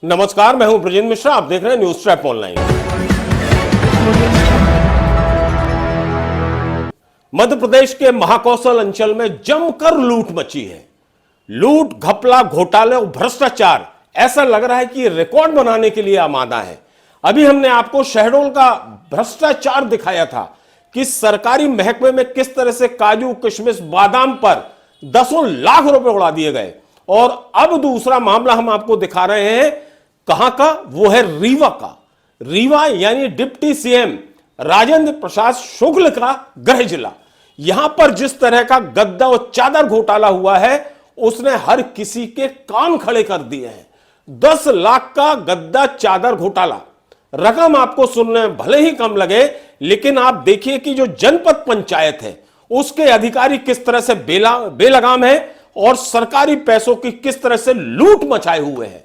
नमस्कार, मैं हूं ब्रजेंद्र मिश्रा। आप देख रहे हैं news trap online. Madhya Pradesh के महाकौशल अंचल में जमकर लूट मची है। लूट, घपला, घोटाले और भ्रष्टाचार ऐसा लग रहा है कि ये रिकॉर्ड बनाने के लिए आमादा है। अभी हमने आपको शहडोल का भ्रष्टाचार दिखाया था कि सरकारी महकमे में किस तरह से काजू, किशमिश, बादाम पर दसों लाख रुपए उड़ा दिए गए। और अब दूसरा मामला हम आपको दिखा रहे हैं, कहां का? वो है रीवा का। रीवा यानी डिप्टी सीएम राजेंद्र प्रसाद शुक्ल का गृह जिला। यहां पर जिस तरह का गद्दा और चादर घोटाला हुआ है, उसने हर किसी के कान खड़े कर दिए हैं। 10 लाख का गद्दा चादर घोटाला। रकम आपको सुनने में भले ही कम लगे, लेकिन आप देखिए कि जो जनपद पंचायत है उसके अधिकारी किस तरह से बेलगाम है और सरकारी पैसों की किस तरह से लूट मचाए हुए हैं।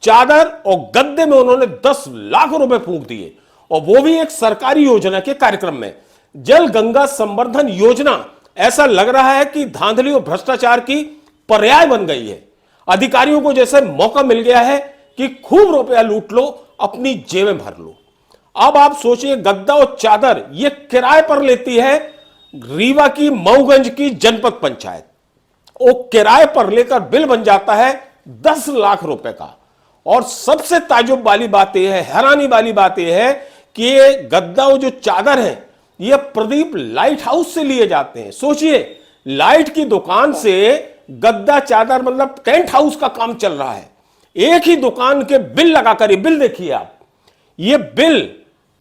चादर और गद्दे में उन्होंने 10 लाख रुपए फूंक दिए, और वो भी एक सरकारी योजना के कार्यक्रम में। जल गंगा संवर्धन योजना ऐसा लग रहा है कि धांधली और भ्रष्टाचार की पर्याय बन गई है। अधिकारियों को जैसे मौका मिल गया है कि खूब रुपया लूट लो, अपनी जेबें भर लो। अब आप सोचिए, गद्दा और चादर ये किराए पर लेती है रीवा की मऊगंज की जनपद पंचायत। वो किराए पर लेकर बिल बन जाता है 10 लाख रुपए का। और सबसे ताज्जुब वाली बात यह है, हैरानी वाली बात यह है कि ये गद्दा और जो चादर है ये प्रदीप लाइट हाउस से लिए जाते हैं। सोचिए, लाइट की दुकान से गद्दा चादर, मतलब टेंट हाउस का काम चल रहा है। एक ही दुकान के बिल लगाकर, ये बिल देखिए आप, ये बिल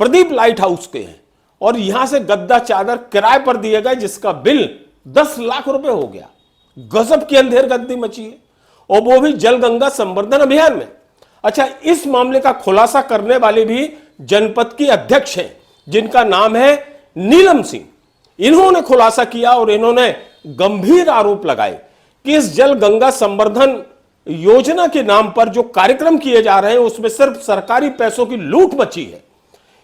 प्रदीप लाइट हाउस के हैं और यहां से गद्दा चादर किराए पर दिए गए, जिसका बिल 10 लाख रुपए हो गया। गजब की अंधेर गद्दी मची है, और वो भी जल गंगा संवर्धन अभियान में। अच्छा, इस मामले का खुलासा करने वाले भी जनपद की अध्यक्ष हैं, जिनका नाम है नीलम सिंह। इन्होंने खुलासा किया और इन्होंने गंभीर आरोप लगाए कि इस जल गंगा संवर्धन योजना के नाम पर जो कार्यक्रम किए जा रहे हैं उसमें सिर्फ सरकारी पैसों की लूट मची है।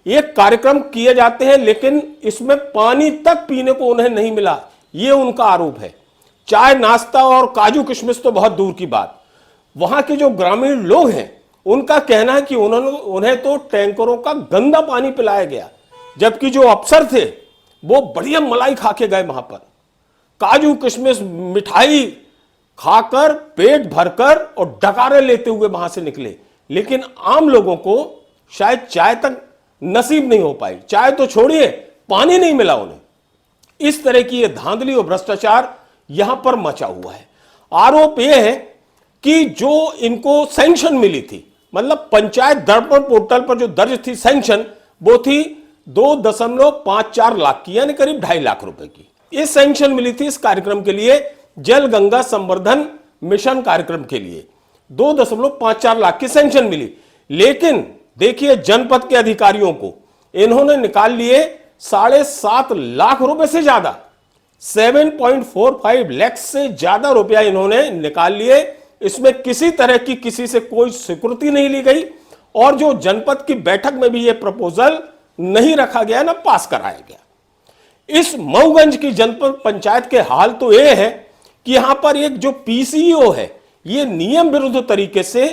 ये कार्यक्रम किए जाते हैं लेकिन इसमें पानी तक पीने को उन्हें नहीं मिला, ये उनका आरोप है। चाय, नाश्ता और काजू किशमिश तो बहुत दूर की बात। वहां के जो ग्रामीण लोग हैं उनका कहना है कि उन्हें तो टैंकरों का गंदा पानी पिलाया गया, जबकि जो अफसर थे वो बढ़िया मलाई खा के गए वहां पर। काजू किशमिश मिठाई खाकर पेट भरकर और डकारे लेते हुए वहां से निकले, लेकिन आम लोगों को शायद चाय तक नसीब नहीं हो पाई। चाय तो छोड़िए, पानी नहीं मिला उन्हें। इस तरह की यह धांधली और भ्रष्टाचार यहां पर मचा हुआ है। आरोप यह है कि जो इनको सैंक्शन मिली थी, मतलब पंचायत दर्पण पोर्टल पर जो दर्ज थी सैंक्शन, वो थी 2.54 लाख की, यानी करीब 2.5 लाख रुपए की। ये सैंक्शन मिली थी इस कार्यक्रम के लिए, जल गंगा संवर्धन मिशन कार्यक्रम के लिए 2.54 लाख की सैंक्शन मिली। लेकिन देखिए, जनपद के अधिकारियों को इन्होंने निकाल लिए 7.5 लाख रुपए से ज्यादा, 7.45 लाख से ज्यादा रुपया इन्होंने निकाल लिए। इसमें किसी तरह की किसी से कोई स्वीकृति नहीं ली गई, और जो जनपद की बैठक में भी यह प्रपोजल नहीं रखा गया, ना पास कराया गया। इस मऊगंज की जनपद पंचायत के हाल तो यह है कि यहां पर एक जो पीसीओ है, यह नियम विरुद्ध तरीके से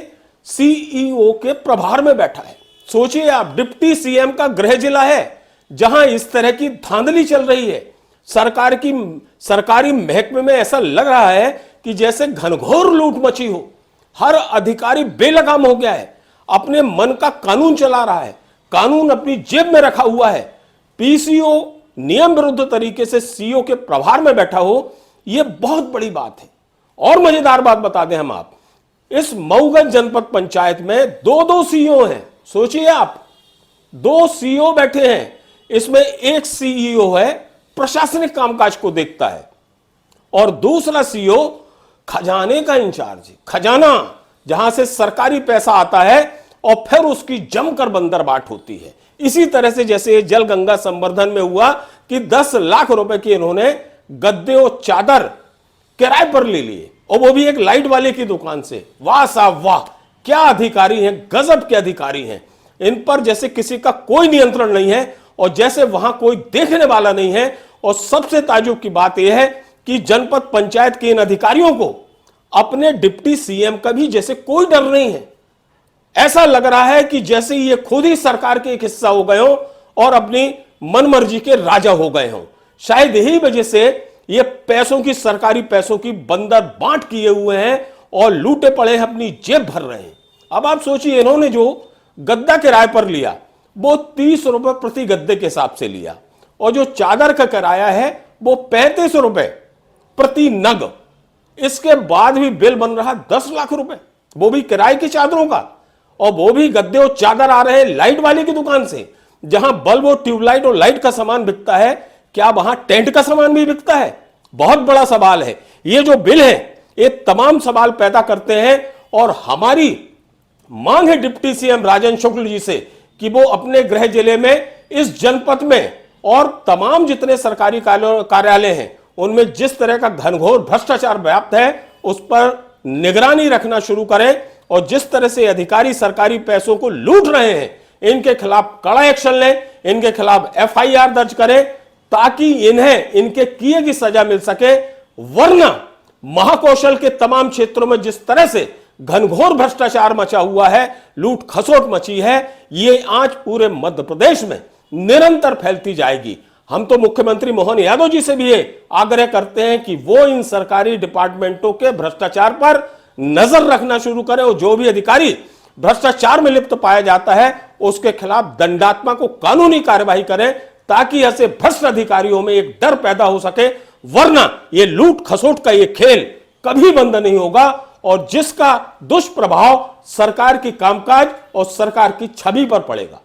सीईओ के प्रभार में बैठा है। सोचिए आप, डिप्टी सीएम का गृह जिला है जहां इस तरह की धांधली चल रही है। सरकारी महकमे में ऐसा लग रहा है कि जैसे घनघोर लूट मची हो। हर अधिकारी बेलगाम हो गया है, अपने मन का कानून चला रहा है, कानून अपनी जेब में रखा हुआ है। पीसीओ नियम विरुद्ध तरीके से सीईओ के प्रभार में बैठा हो, यह बहुत बड़ी बात है। और मजेदार बात बता दें हम आप, इस मऊगंज जनपद पंचायत में 2 सीईओ हैं। सोचिए आप, 2 सीईओ बैठे हैं। इसमें एक सीईओ है प्रशासनिक कामकाज को देखता है, और दूसरा सीईओ खजाने का इंचार्ज है। खजाना, जहां से सरकारी पैसा आता है और फिर उसकी जमकर बंदरबाट होती है। इसी तरह से जैसे जल गंगा संवर्धन में हुआ कि 10 लाख रुपए के इन्होंने गद्दे और चादर किराए पर ले लिए, और वो भी एक लाइट वाले की दुकान से। वाह साहब वाह, क्या अधिकारी हैं, गजब के अधिकारी हैं। इन पर जैसे किसी का कोई नियंत्रण नहीं है, और जैसे वहां कोई देखने वाला नहीं है। और सबसे ताज्जुब की बात यह है कि जनपद पंचायत के इन अधिकारियों को अपने डिप्टी सीएम का भी जैसे कोई डर नहीं है। ऐसा लग रहा है कि जैसे ये खुद ही सरकार के एक हिस्सा हो गए हो और अपनी मनमर्जी के राजा हो गए हो। शायद यही वजह से ये पैसों की, सरकारी पैसों की बंदर बांट किए हुए हैं और लूटे पड़े हैं, अपनी जेब भर रहे हैं। अब आप सोचिए, इन्होंने जो गद्दा किराए पर लिया वो 30 रुपए प्रति गद्दे के हिसाब से लिया, और जो चादर का किराया है वो 35 रुपए प्रति नग। इसके बाद भी बिल बन रहा 10 लाख रुपए, वो भी किराए की चादरों का, और वो भी गद्दे और चादर आ रहे हैं लाइट वाले की दुकान से। जहां बल्ब और ट्यूबलाइट और लाइट का सामान बिकता है, क्या वहां टेंट का सामान भी बिकता है? बहुत बड़ा सवाल है। ये जो बिल है ये तमाम सवाल पैदा करते हैं, और हमारी मांग है डिप्टी सीएम राजन शुक्ल जी से कि वो अपने गृह जिले में, इस जनपद में और तमाम जितने सरकारी कार्यालय हैं उनमें जिस तरह का घनघोर भ्रष्टाचार व्याप्त है उस पर निगरानी रखना शुरू करें, और जिस तरह से अधिकारी सरकारी पैसों को लूट रहे हैं इनके खिलाफ कड़ा एक्शन लें, इनके खिलाफ एफआईआर दर्ज करें, ताकि इन्हें इनके किए की सजा मिल सके। वरना महाकौशल के तमाम क्षेत्रों में जिस तरह से घनघोर भ्रष्टाचार मचा हुआ है, लूट खसोट मची है, ये आज पूरे मध्य प्रदेश में निरंतर फैलती जाएगी। हम तो मुख्यमंत्री मोहन यादव जी से भी ये आग्रह करते हैं कि वो इन सरकारी डिपार्टमेंटों के भ्रष्टाचार पर नजर रखना शुरू करें, और जो भी अधिकारी भ्रष्टाचार में लिप्त पाया जाता है उसके खिलाफ दंडात्मक और कानूनी कार्यवाही करें, ताकि ऐसे भ्रष्ट अधिकारियों में एक डर पैदा हो सके। वरना ये लूट खसोट का ये खेल कभी बंद नहीं होगा, और जिसका दुष्प्रभाव सरकार की कामकाज और सरकार की छवि पर पड़ेगा।